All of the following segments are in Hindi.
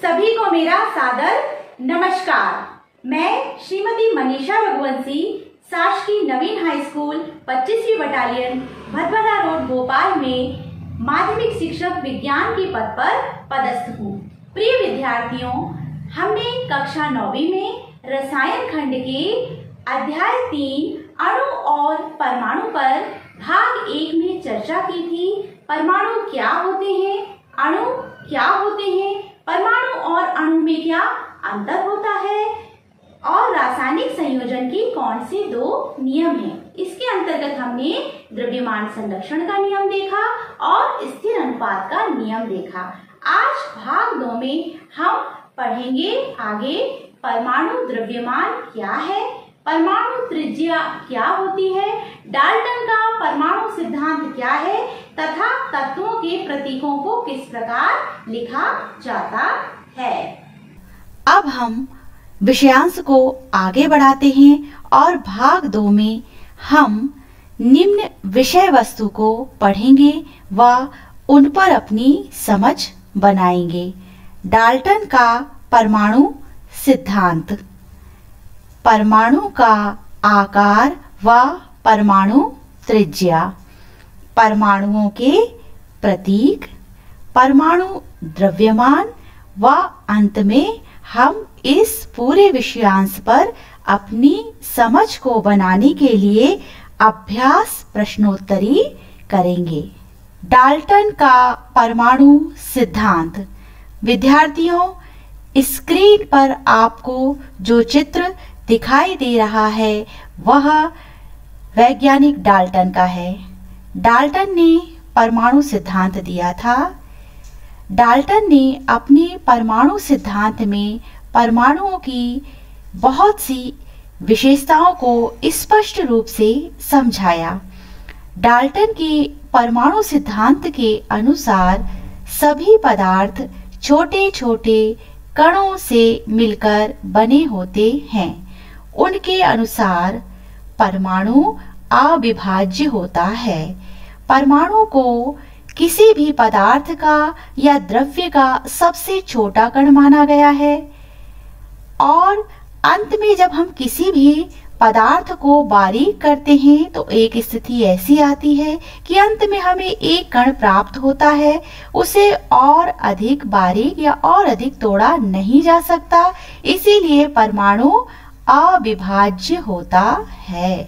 सभी को मेरा सादर नमस्कार। मैं श्रीमती मनीषा रघुवंशी शासकीय नवीन हाई स्कूल 25वीं बटालियन भदभदा रोड भोपाल में माध्यमिक शिक्षक विज्ञान के पद पर पदस्थ हूँ। प्रिय विद्यार्थियों, हमने कक्षा 9वीं में रसायन खंड के अध्याय 3 अणु और परमाणु पर भाग 1 में चर्चा की थी। परमाणु क्या होते हैं, अणु क्या होते हैं, परमाणु और अणु में क्या अंतर होता है और रासायनिक संयोजन के कौन से 2 नियम हैं। इसके अंतर्गत हमने द्रव्यमान संरक्षण का नियम देखा और स्थिर अनुपात का नियम देखा। आज भाग 2 में हम पढ़ेंगे आगे परमाणु द्रव्यमान क्या है, परमाणु त्रिज्या क्या होती है, डाल्टन का परमाणु सिद्धांत क्या है तथा तत्वों के प्रतीकों को किस प्रकार लिखा जाता है। अब हम विषयांश को आगे बढ़ाते हैं और भाग 2 में हम निम्न विषय वस्तु को पढ़ेंगे व उन पर अपनी समझ बनाएंगे। डाल्टन का परमाणु सिद्धांत, परमाणु का आकार व परमाणु त्रिज्या, परमाणुओं के प्रतीक, परमाणु द्रव्यमान व अंत में हम इस पूरे विषयांश पर अपनी समझ को बनाने के लिए अभ्यास प्रश्नोत्तरी करेंगे। डाल्टन का परमाणु सिद्धांत। विद्यार्थियों, स्क्रीन पर आपको जो चित्र दिखाई दे रहा है वह वैज्ञानिक डाल्टन का है। डाल्टन ने परमाणु सिद्धांत दिया था। डाल्टन ने अपने परमाणु सिद्धांत में परमाणुओं की बहुत सी विशेषताओं को स्पष्ट रूप से समझाया। डाल्टन के परमाणु सिद्धांत के अनुसार सभी पदार्थ छोटे छोटे कणों से मिलकर बने होते हैं। उनके अनुसार परमाणु अविभाज्य होता है। परमाणु को किसी भी पदार्थ का या द्रव्य का सबसे छोटा कण माना गया है और अंत में जब हम किसी भी पदार्थ को बारीक करते हैं तो एक स्थिति ऐसी आती है कि अंत में हमें एक कण प्राप्त होता है। उसे और अधिक बारीक या और अधिक तोड़ा नहीं जा सकता, इसीलिए परमाणु अविभाज्य होता है।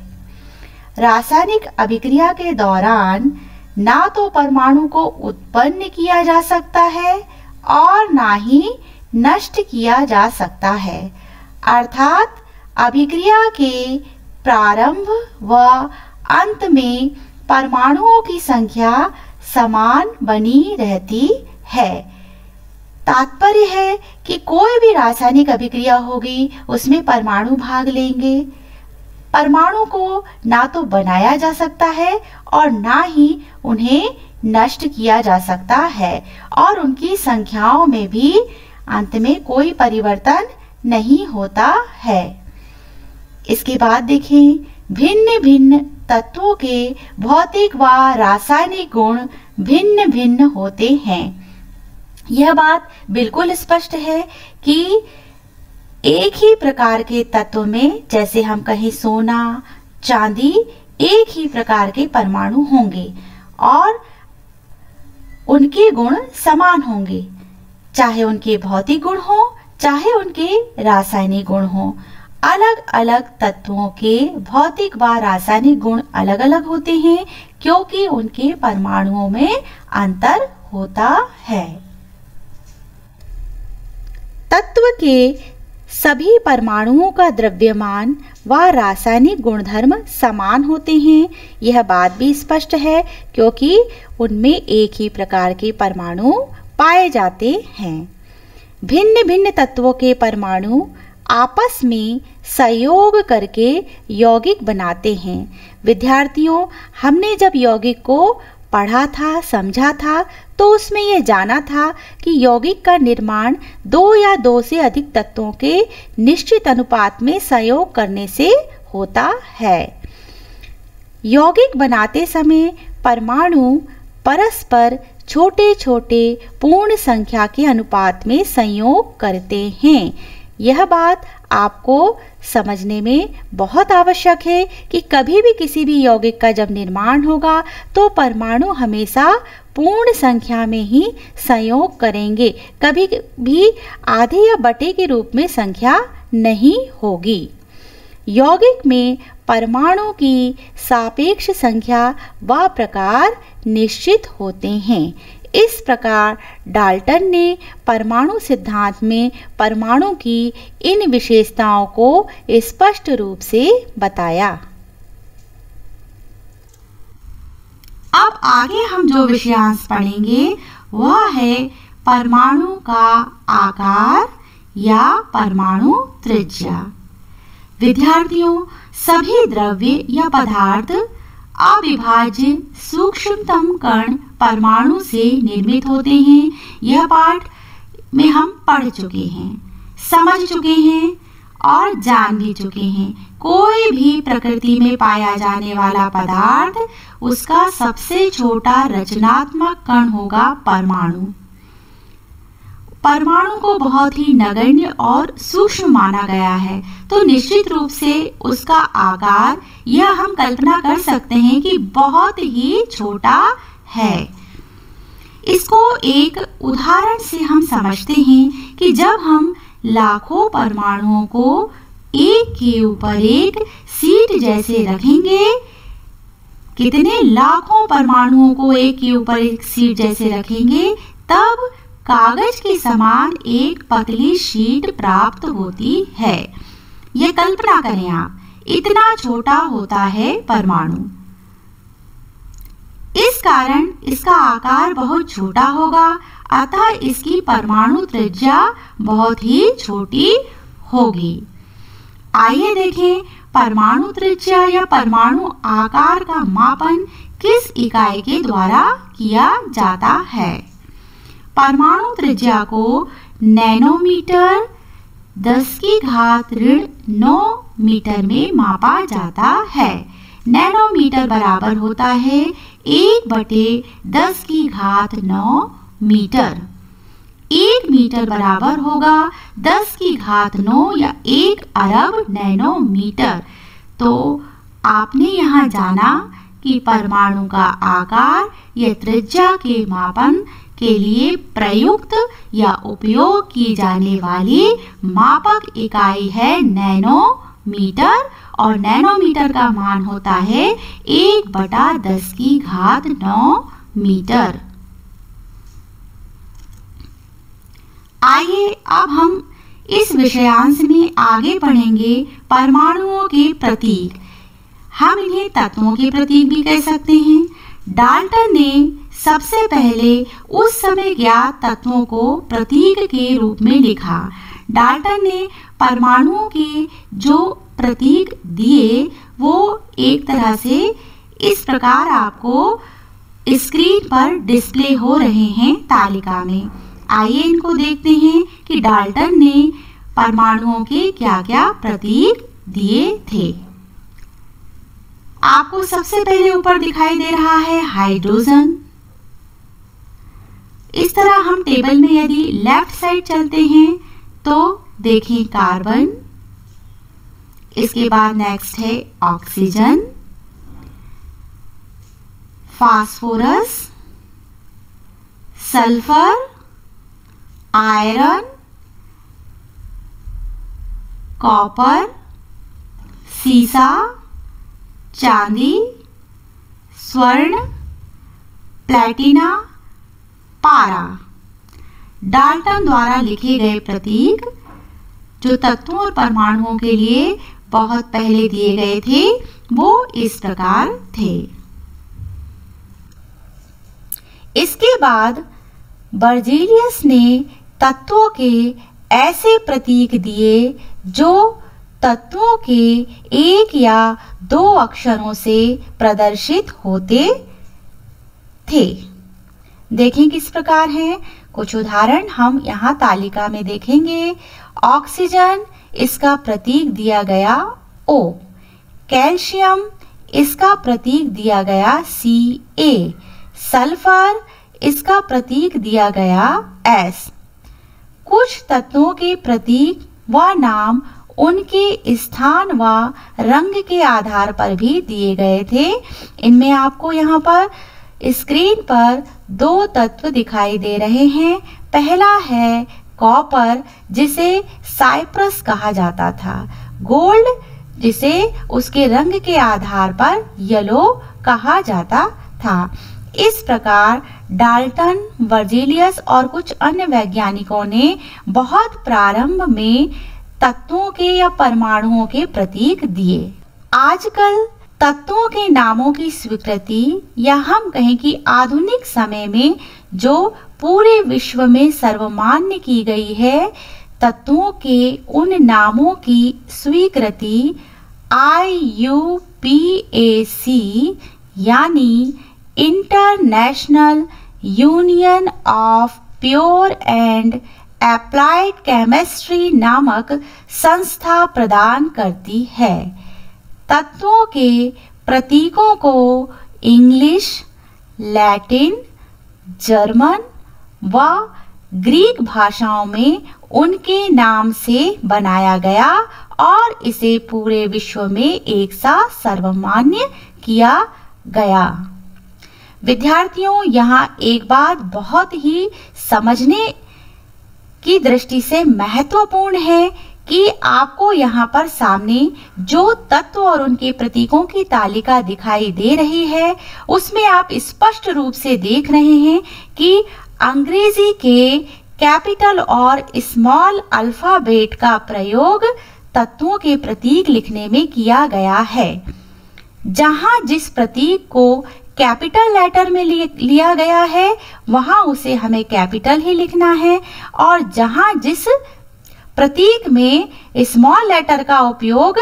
रासायनिक अभिक्रिया के दौरान ना तो परमाणु को उत्पन्न किया जा सकता है और ना ही नष्ट किया जा सकता है, अर्थात अभिक्रिया के प्रारंभ व अंत में परमाणुओं की संख्या समान बनी रहती है। तात्पर्य है कि कोई भी रासायनिक अभिक्रिया होगी उसमें परमाणु भाग लेंगे। परमाणु को ना तो बनाया जा सकता है और ना ही उन्हें नष्ट किया जा सकता है और उनकी संख्याओं में भी अंत में कोई परिवर्तन नहीं होता है। इसके बाद देखें, भिन्न भिन्न तत्वों के भौतिक व रासायनिक गुण भिन्न भिन्न होते हैं। यह बात बिल्कुल स्पष्ट है कि एक ही प्रकार के तत्व में, जैसे हम कहें सोना, चांदी, एक ही प्रकार के परमाणु होंगे और उनके गुण समान होंगे, चाहे उनके भौतिक गुण हो चाहे उनके रासायनिक गुण हो। अलग अलग तत्वों के भौतिक व रासायनिक गुण अलग अलग होते हैं क्योंकि उनके परमाणुओं में अंतर होता है। तत्व के सभी परमाणुओं का द्रव्यमान व रासायनिक गुणधर्म समान होते हैं। यह बात भी स्पष्ट है क्योंकि उनमें एक ही प्रकार के परमाणु पाए जाते हैं। भिन्न भिन्न तत्वों के परमाणु आपस में सहयोग करके यौगिक बनाते हैं। विद्यार्थियों, हमने जब यौगिक को पढ़ा था, समझा था, तो उसमें यह जाना था कि यौगिक का निर्माण 2 या 2 से अधिक तत्वों के निश्चित अनुपात में सहयोग करने से होता है। यौगिक बनाते समय परमाणु परस्पर छोटे छोटे पूर्ण संख्या के अनुपात में संयोग करते हैं। यह बात आपको समझने में बहुत आवश्यक है कि कभी भी किसी भी यौगिक का जब निर्माण होगा तो परमाणु हमेशा पूर्ण संख्या में ही संयोग करेंगे, कभी भी आधे या बटे के रूप में संख्या नहीं होगी। यौगिक में परमाणु की सापेक्ष संख्या व प्रकार निश्चित होते हैं। इस प्रकार डाल्टन ने परमाणु सिद्धांत में परमाणु की इन विशेषताओं को स्पष्ट रूप से बताया। अब आगे हम जो विषयांश पढ़ेंगे वह है परमाणु का आकार या परमाणु त्रिज्या। विद्यार्थियों, सभी द्रव्य या पदार्थ अविभाज्य सूक्ष्मतम कण परमाणु से निर्मित होते हैं। यह पाठ में हम पढ़ चुके हैं, समझ चुके हैं और जान भी चुके हैं। कोई भी प्रकृति में पाया जाने वाला पदार्थ, उसका सबसे छोटा रचनात्मक कण होगा परमाणु। परमाणु को बहुत ही नगण्य और सूक्ष्म माना गया है, तो निश्चित रूप से उसका आकार यह हम कल्पना कर सकते हैं कि बहुत ही छोटा है। इसको एक उदाहरण से हम समझते हैं कि जब हम लाखों परमाणुओं को एक के ऊपर एक सीट जैसे रखेंगे, कितने लाखों परमाणुओं को एक के ऊपर एक सीट जैसे रखेंगे, तब कागज के समान एक पतली शीट प्राप्त होती है। यह कल्पना करें आप, इतना छोटा होता है परमाणु। इस कारण इसका आकार बहुत छोटा होगा, अतः इसकी परमाणु त्रिज्या बहुत ही छोटी होगी। आइए देखें परमाणु त्रिज्या या परमाणु आकार का मापन किस इकाई के द्वारा किया जाता है। परमाणु त्रिज्या को नैनोमीटर 10⁻9 मीटर में मापा जाता है। नैनोमीटर बराबर होता है 1/10⁻9 मीटर। 1 मीटर बराबर होगा 10⁻9 या 1 अरब नैनोमीटर। तो आपने यहाँ जाना कि परमाणु का आकार या त्रिज्या के मापन के लिए प्रयुक्त या उपयोग की जाने वाली मापक इकाई है नैनोमीटर, और नैनोमीटर का मान होता है 1/10⁻9 मीटर। आइए अब हम इस विषयांश में आगे पढ़ेंगे परमाणुओं के प्रतीक। हम इन्हें तत्वों के प्रतीक भी कह सकते हैं। डाल्टन ने सबसे पहले उस समय ज्ञात तत्वों को प्रतीक के रूप में लिखा। डाल्टन ने परमाणुओं के जो प्रतीक दिए वो एक तरह से इस प्रकार आपको स्क्रीन पर डिस्प्ले हो रहे हैं तालिका में। आइए इनको देखते हैं कि डाल्टन ने परमाणुओं के क्या क्या प्रतीक दिए थे। आपको सबसे पहले ऊपर दिखाई दे रहा है हाइड्रोजन। इस तरह हम टेबल में यदि लेफ्ट साइड चलते हैं तो देखें कार्बन, इसके बाद नेक्स्ट है oxygen, phosphorus, sulphur, iron, copper, सीसा, चांदी, स्वर्ण, प्लैटिना, पारा। डाल्टन द्वारा लिखे गए प्रतीक जो तत्वों और परमाणुओं के लिए बहुत पहले दिए गए थे वो इस प्रकार थे। इसके बाद बर्जीलियस ने तत्वों के ऐसे प्रतीक दिए जो तत्वों के एक या दो अक्षरों से प्रदर्शित होते थे। देखें किस प्रकार है, कुछ उदाहरण हम यहाँ तालिका में देखेंगे। ऑक्सीजन, इसका प्रतीक दिया गया O। कैल्शियम, इसका प्रतीक दिया गया Ca। सल्फर, इसका प्रतीक दिया गया S। कुछ तत्वों के प्रतीक व नाम उनके स्थान व रंग के आधार पर भी दिए गए थे। इनमें आपको यहाँ पर स्क्रीन पर दो तत्व दिखाई दे रहे हैं। पहला है कॉपर, जिसे साइप्रस कहा जाता था। गोल्ड, जिसे उसके रंग के आधार पर येलो कहा जाता था। इस प्रकार डाल्टन, वर्जिलियस और कुछ अन्य वैज्ञानिकों ने बहुत प्रारंभ में तत्वों के या परमाणुओं के प्रतीक दिए। आजकल तत्वों के नामों की स्वीकृति या हम कहें कि आधुनिक समय में जो पूरे विश्व में सर्वमान्य की गई है, तत्वों के उन नामों की स्वीकृति IUPAC यानी international union of pure and applied chemistry नामक संस्था प्रदान करती है। तत्वों के प्रतीकों को इंग्लिश, लैटिन, जर्मन व ग्रीक भाषाओं में उनके नाम से बनाया गया और इसे पूरे विश्व में एक साथ सर्वमान्य किया गया। विद्यार्थियों, यहाँ एक बात बहुत ही समझने की दृष्टि से महत्वपूर्ण है कि आपको यहाँ पर सामने जो तत्व और उनके प्रतीकों की तालिका दिखाई दे रही है, उसमें आप स्पष्ट रूप से देख रहे हैं कि अंग्रेजी के कैपिटल और स्मॉल अल्फाबेट का प्रयोग तत्वों के प्रतीक लिखने में किया गया है। जहाँ जिस प्रतीक को कैपिटल लेटर में लिया गया है, वहां उसे हमें कैपिटल ही लिखना है, और जहां जिस प्रतीक में स्मॉल लेटर का उपयोग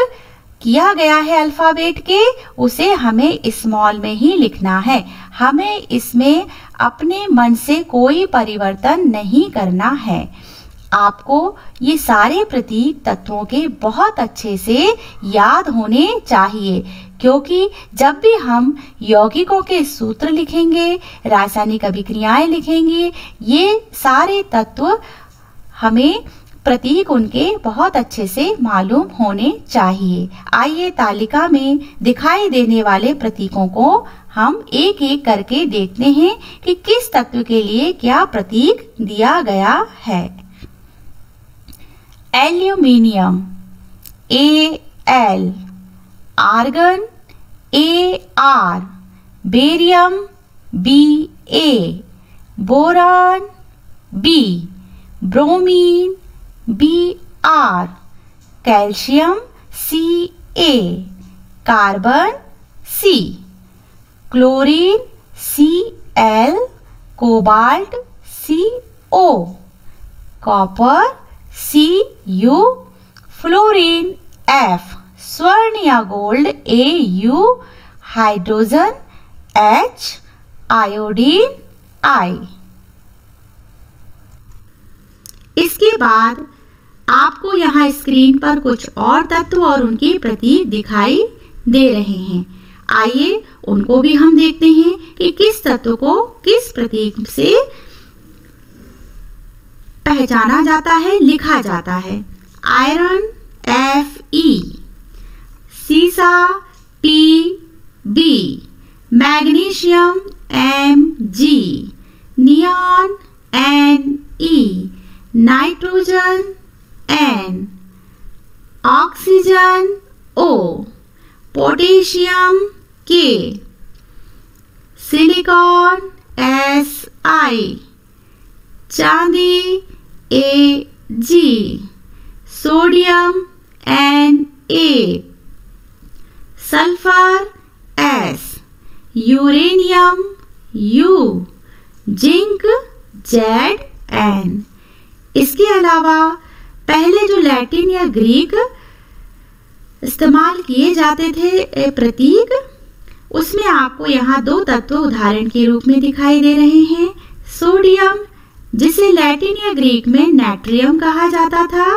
किया गया है अल्फाबेट के, उसे हमें स्मॉल में ही लिखना है। हमें इसमें अपने मन से कोई परिवर्तन नहीं करना है। आपको ये सारे प्रतीक तत्वों के बहुत अच्छे से याद होने चाहिए, क्योंकि जब भी हम यौगिकों के सूत्र लिखेंगे, रासायनिक अभिक्रियाएं लिखेंगे, ये सारे तत्व हमें प्रतीक उनके बहुत अच्छे से मालूम होने चाहिए। आइए तालिका में दिखाई देने वाले प्रतीकों को हम एक एक करके देखते हैं कि किस तत्व के लिए क्या प्रतीक दिया गया है। Aluminium Al, argon Ar, barium Ba, boron B, bromine Br, calcium Ca, carbon C, chlorine Cl, cobalt Co, copper Cu, fluorine F, स्वर्ण या gold Au, hydrogen H, iodine I। इसके बाद आपको यहाँ स्क्रीन पर कुछ और तत्व और उनके प्रतीक दिखाई दे रहे हैं। आइए उनको भी हम देखते हैं कि किस तत्व को किस प्रतीक से पहचाना जाता है, लिखा जाता है। आयरन Fe, सीसा Pb, magnesium Mg, neon Ne, nitrogen N, oxygen O, potassium K, silicon Si, चांदी Ag, sodium Na, sulphur S, uranium U, zinc Zn। इसके अलावा पहले जो लैटिन या ग्रीक इस्तेमाल किए जाते थे प्रतीक, उसमें आपको यहाँ दो तत्व उदाहरण के रूप में दिखाई दे रहे हैं। सोडियम, जिसे लैटिन या ग्रीक में नाट्रियम कहा जाता था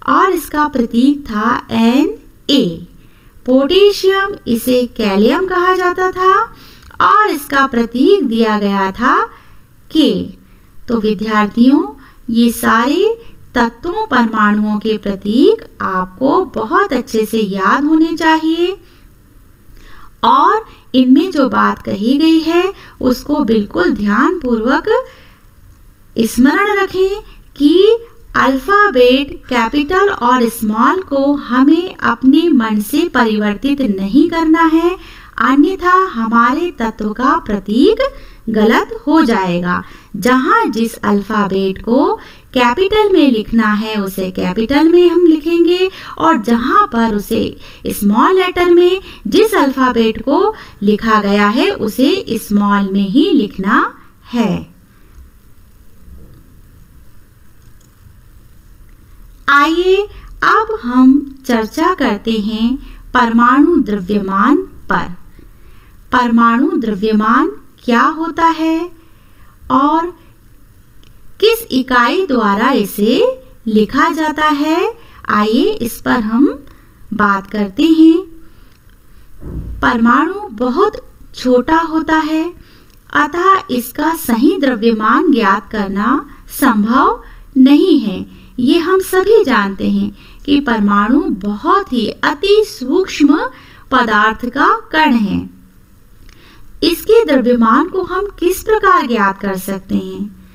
और इसका प्रतीक था Na। पोटेशियम, इसे कैलियम कहा जाता था और इसका प्रतीक दिया गया था के। तो विद्यार्थियों, ये सारे तत्वों परमाणुओं के प्रतीक आपको बहुत अच्छे से याद होने चाहिए और इनमें जो बात कही गई है उसको बिल्कुल ध्यान पूर्वक स्मरण रखें कि अल्फाबेट कैपिटल और स्मॉल को हमें अपने मन से परिवर्तित नहीं करना है, अन्यथा हमारे तत्व का प्रतीक गलत हो जाएगा। जहां जिस अल्फाबेट को कैपिटल में लिखना है उसे कैपिटल में हम लिखेंगे और जहां पर उसे स्मॉल लेटर में जिस अल्फाबेट को लिखा गया है उसे स्मॉल में ही लिखना है। आइए अब हम चर्चा करते हैं परमाणु द्रव्यमान पर। परमाणु द्रव्यमान क्या होता है और किस इकाई द्वारा इसे लिखा जाता है, आइए इस पर हम बात करते हैं। परमाणु बहुत छोटा होता है, अतः इसका सही द्रव्यमान ज्ञात करना संभव नहीं है। ये हम सभी जानते हैं कि परमाणु बहुत ही अति सूक्ष्म पदार्थ का कण है। इसके द्रव्यमान को हम किस प्रकार ज्ञात कर सकते हैं?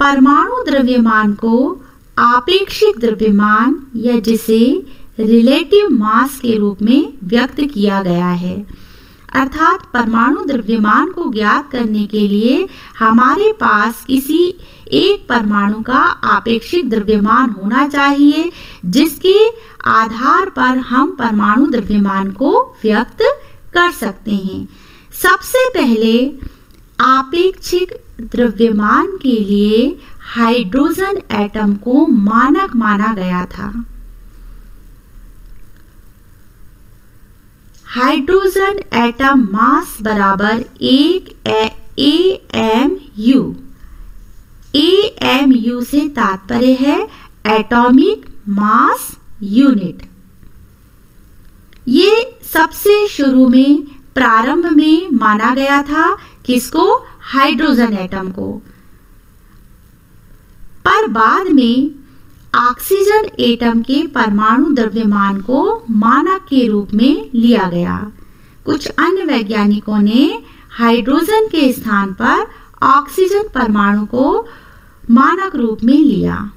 परमाणु द्रव्यमान को आपेक्षिक द्रव्यमान या जिसे रिलेटिव मास के रूप में व्यक्त किया गया है। अर्थात परमाणु द्रव्यमान को ज्ञात करने के लिए हमारे पास किसी एक परमाणु का आपेक्षिक द्रव्यमान होना चाहिए, जिसके आधार पर हम परमाणु द्रव्यमान को व्यक्त कर सकते हैं। सबसे पहले आपेक्षिक द्रव्यमान के लिए हाइड्रोजन एटम को मानक माना गया था। हाइड्रोजन एटम मास बराबर 1 AMU। AMU से तात्पर्य है एटॉमिक मास यूनिट। ये सबसे शुरू में प्रारंभ में माना गया था, किसको? हाइड्रोजन एटम को। पर बाद में ऑक्सीजन एटम के परमाणु द्रव्यमान को मानक के रूप में लिया गया। कुछ अन्य वैज्ञानिकों ने हाइड्रोजन के स्थान पर ऑक्सीजन परमाणु को मानक रूप में लिया।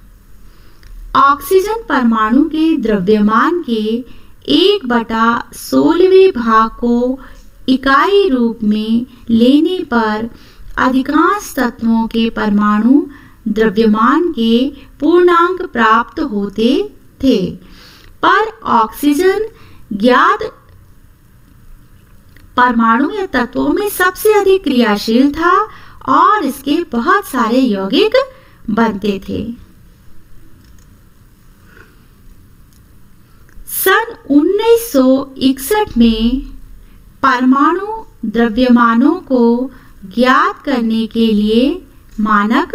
ऑक्सीजन परमाणु के द्रव्यमान के 1/16वें भाग को इकाई रूप में लेने पर अधिकांश तत्वों के परमाणु द्रव्यमान के पूर्णांक प्राप्त होते थे, पर ऑक्सीजन ज्ञात परमाणु या तत्वों में सबसे अधिक क्रियाशील था और इसके बहुत सारे यौगिक बनते थे। सन 1961 में परमाणु द्रव्यमानों को ज्ञात करने के लिए मानक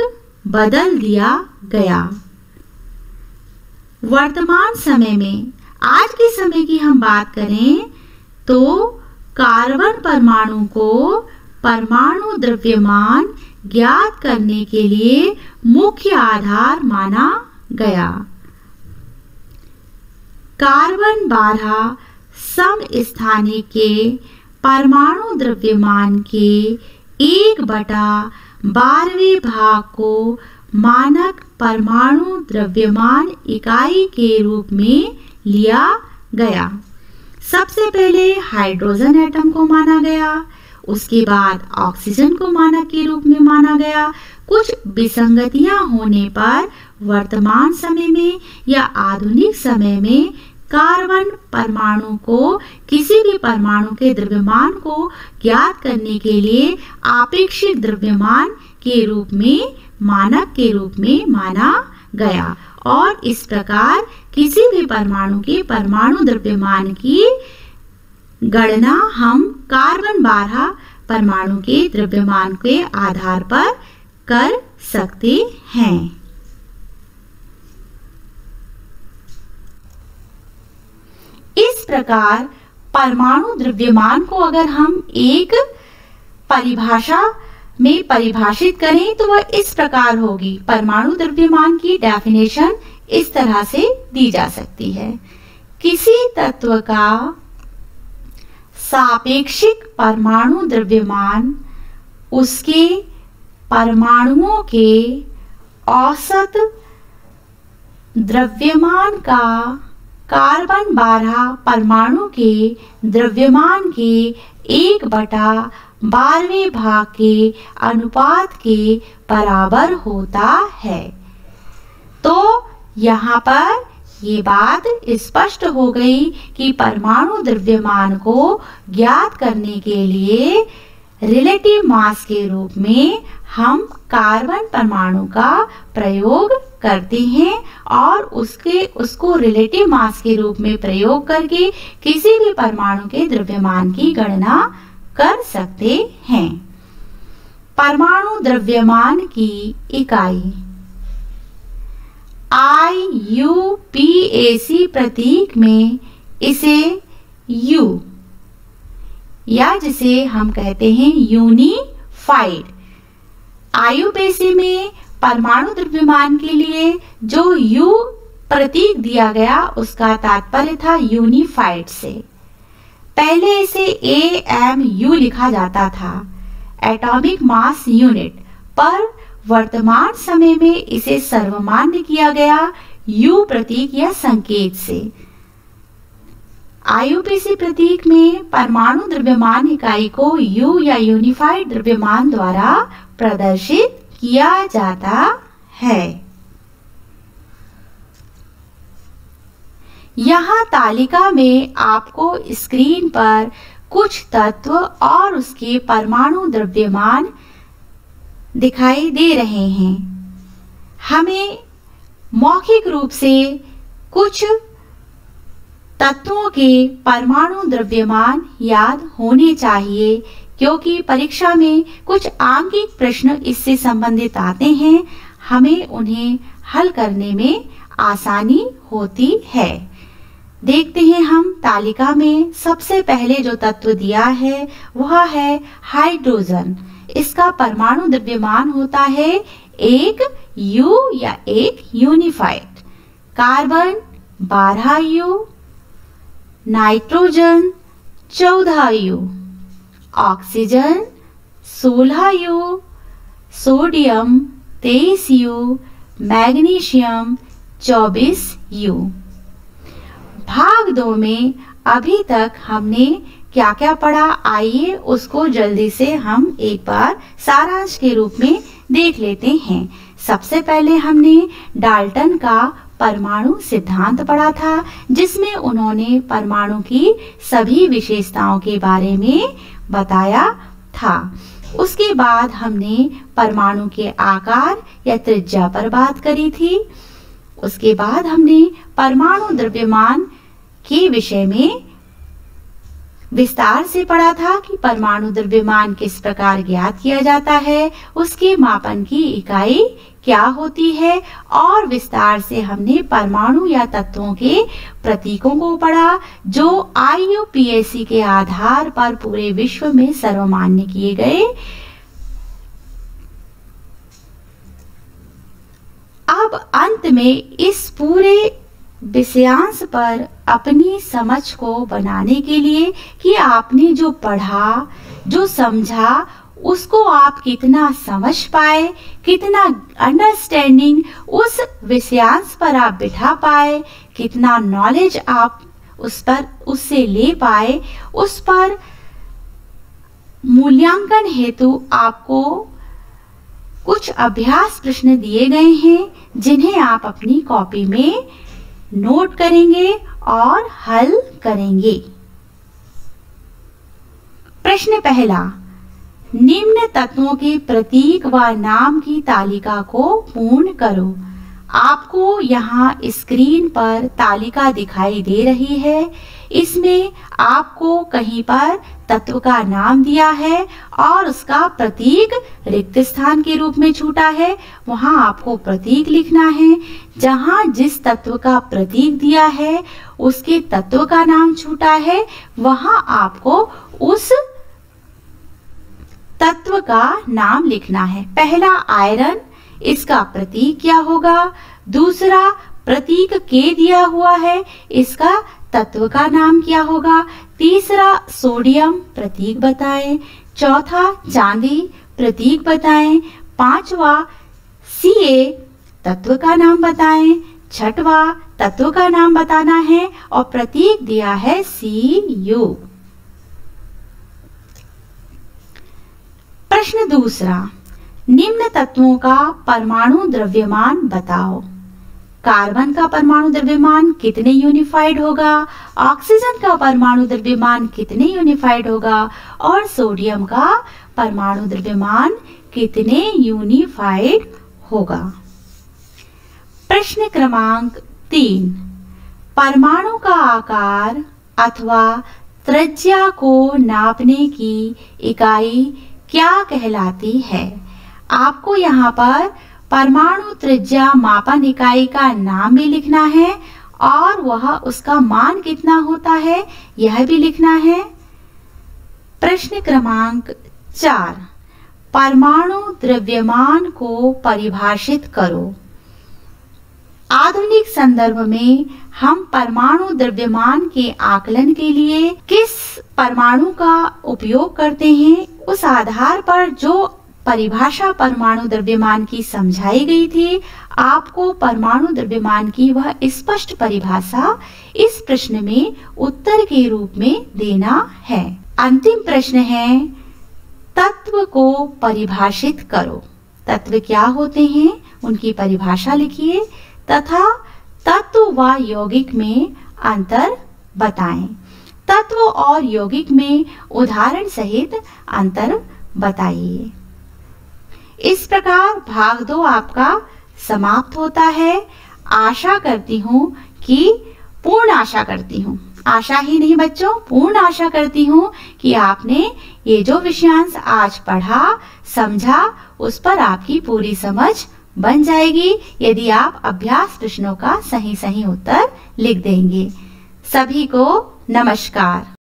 बदल दिया गया। वर्तमान समय में, आज के समय की हम बात करें तो कार्बन परमाणु को परमाणु द्रव्यमान ज्ञात करने के लिए मुख्य आधार माना गया। कार्बन 12 समस्थानिक के परमाणु द्रव्यमान के 1/12वें भाग को मानक परमाणु द्रव्यमान इकाई के रूप में लिया गया। सबसे पहले हाइड्रोजन एटम को माना गया, उसके बाद ऑक्सीजन को मानक के रूप में माना गया। कुछ विसंगतियां होने पर वर्तमान समय में या आधुनिक समय में कार्बन परमाणु को किसी भी परमाणु के द्रव्यमान को ज्ञात करने के लिए आपेक्षिक द्रव्यमान के रूप में मानक के रूप में माना गया और इस प्रकार किसी भी परमाणु के परमाणु द्रव्यमान की गणना हम कार्बन 12 परमाणु के द्रव्यमान के आधार पर कर सकते हैं। इस प्रकार परमाणु द्रव्यमान को अगर हम एक परिभाषा में परिभाषित करें तो वह इस प्रकार होगी। परमाणु द्रव्यमान की डेफिनेशन इस तरह से दी जा सकती है। किसी तत्व का सापेक्षिक परमाणु द्रव्यमान उसके परमाणुओं के औसत द्रव्यमान का कार्बन 12 परमाणु के द्रव्यमान के 1/12वें भाग के अनुपात के बराबर होता है। तो यहाँ पर ये बात स्पष्ट हो गई कि परमाणु द्रव्यमान को ज्ञात करने के लिए रिलेटिव मास के रूप में हम कार्बन परमाणु का प्रयोग करते हैं और उसको रिलेटिव मास के रूप में प्रयोग करके किसी भी परमाणु के द्रव्यमान की गणना कर सकते हैं। परमाणु द्रव्यमान की इकाई IUPAC प्रतीक में इसे U या जिसे हम कहते हैं यूनिफाइड। IUPAC में परमाणु द्रव्यमान के लिए जो U प्रतीक दिया गया उसका तात्पर्य था यूनिफाइड से। पहले इसे AMU लिखा जाता था, एटॉमिक मास यूनिट, पर वर्तमान समय में इसे सर्वमान्य किया गया U प्रतीक या संकेत से। IUPAC प्रतीक में परमाणु द्रव्यमान इकाई को U या यूनिफाइड द्रव्यमान द्वारा प्रदर्शित किया जाता है। यहाँ तालिका में आपको स्क्रीन पर कुछ तत्व और उसके परमाणु द्रव्यमान दिखाई दे रहे हैं। हमें मौखिक रूप से कुछ तत्वों के परमाणु द्रव्यमान याद होने चाहिए, क्योंकि परीक्षा में कुछ आंकिक प्रश्न इससे संबंधित आते हैं। हमें उन्हें हल करने में आसानी होती है। देखते हैं हम तालिका में सबसे पहले जो तत्व दिया है वह है हाइड्रोजन। इसका परमाणु द्रव्यमान होता है 1 U या 1 unified. Carbon 12 U, nitrogen 14 U, oxygen 16 U, sodium 23 U, magnesium 24 U। भाग 2 में अभी तक हमने क्या क्या पढ़ा, आइए उसको जल्दी से हम एक बार सारांश के रूप में देख लेते हैं। सबसे पहले हमने डाल्टन का परमाणु सिद्धांत पढ़ा था, जिसमें उन्होंने परमाणु की सभी विशेषताओं के बारे में बताया था। उसके बाद हमने परमाणु के आकार या त्रिज्या पर बात करी थी। उसके बाद हमने परमाणु द्रव्यमान के विषय में विस्तार से पढ़ा था कि परमाणु द्रव्यमान किस प्रकार ज्ञात किया जाता है, उसके मापन की इकाई क्या होती है, और विस्तार से हमने परमाणु या तत्वों के प्रतीकों को पढ़ा जो IUPAC के आधार पर पूरे विश्व में सर्वमान्य किए गए। अब अंत में इस पूरे विषयांश पर अपनी समझ को बनाने के लिए कि आपने जो पढ़ा, जो समझा, उसको आप कितना समझ पाए, कितना अंडरस्टैंडिंग उस विषयांश पर आप बिठा पाए, कितना नॉलेज आप उससे ले पाए, उस पर मूल्यांकन हेतु आपको कुछ अभ्यास प्रश्न दिए गए हैं, जिन्हें आप अपनी कॉपी में नोट करेंगे और हल करेंगे। प्रश्न पहला, निम्न तत्वों के प्रतीक व नाम की तालिका को पूर्ण करो। आपको यहाँ स्क्रीन पर तालिका दिखाई दे रही है। इसमें आपको कहीं पर तत्व का नाम दिया है और उसका प्रतीक रिक्त स्थान के रूप में छूटा है, वहां आपको प्रतीक लिखना है। जहां जिस तत्व का प्रतीक दिया है उसके तत्व का नाम छूटा है, वहां आपको उस तत्व का नाम लिखना है। पहला आयरन, इसका प्रतीक क्या होगा? दूसरा प्रतीक के दिया हुआ है, इसका तत्व का नाम क्या होगा? तीसरा सोडियम, प्रतीक बताएं। चौथा चांदी, प्रतीक बताएं। पांचवा Ca, तत्व का नाम बताएं। छठवा तत्व का नाम बताना है और प्रतीक दिया है Cu। प्रश्न दूसरा, निम्न तत्वों का परमाणु द्रव्यमान बताओ। कार्बन का परमाणु द्रव्यमान कितने यूनिफाइड होगा? ऑक्सीजन का परमाणु द्रव्यमान कितने यूनिफाइड होगा? और सोडियम का परमाणु द्रव्यमान कितने यूनिफाइड होगा? प्रश्न क्रमांक 3, परमाणु का आकार अथवा त्रिज्या को नापने की इकाई क्या कहलाती है? आपको यहाँ पर परमाणु त्रिज्या मापन इकाई का नाम भी लिखना है और वह उसका मान कितना होता है यह भी लिखना है। प्रश्न क्रमांक 4, परमाणु द्रव्यमान को परिभाषित करो। आधुनिक संदर्भ में हम परमाणु द्रव्यमान के आकलन के लिए किस परमाणु का उपयोग करते हैं, उस आधार पर जो परिभाषा परमाणु द्रव्यमान की समझाई गई थी, आपको परमाणु द्रव्यमान की वह स्पष्ट परिभाषा इस प्रश्न में उत्तर के रूप में देना है। अंतिम प्रश्न है, तत्व को परिभाषित करो। तत्व क्या होते हैं उनकी परिभाषा लिखिए तथा तत्व व यौगिक में अंतर बताएं। तत्व और यौगिक में उदाहरण सहित अंतर बताइए। इस प्रकार भाग 2 आपका समाप्त होता है। आशा करती हूँ कि आशा ही नहीं बच्चों, पूर्ण आशा करती हूँ कि आपने ये जो विषयांश आज पढ़ा समझा उस पर आपकी पूरी समझ बन जाएगी यदि आप अभ्यास प्रश्नों का सही उत्तर लिख देंगे। सभी को नमस्कार।